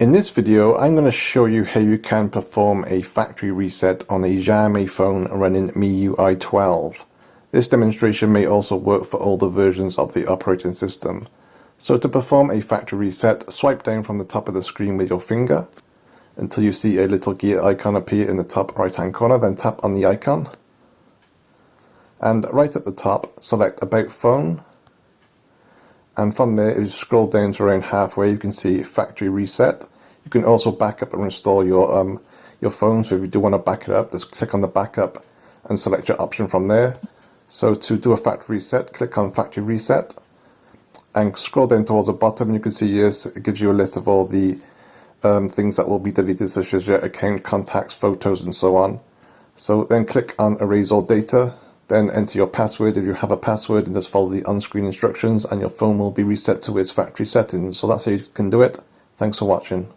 In this video, I'm going to show you how you can perform a factory reset on a Xiaomi phone running MIUI 12. This demonstration may also work for older versions of the operating system. So to perform a factory reset, swipe down from the top of the screen with your finger until you see a little gear icon appear in the top right hand corner, then tap on the icon. And right at the top, select About Phone. And from there, if you scroll down to around halfway, you can see Factory Reset. You can also back up and restore your phone. So if you do want to back it up, just click on the backup and select your option from there. So to do a factory reset, click on Factory Reset and scroll down towards the bottom. And you can see yes, it gives you a list of all the things that will be deleted, such as your account, contacts, photos, and so on. So then click on Erase All Data. Then enter your password if you have a password and just follow the on-screen instructions and your phone will be reset to its factory settings. So that's how you can do it. Thanks for watching.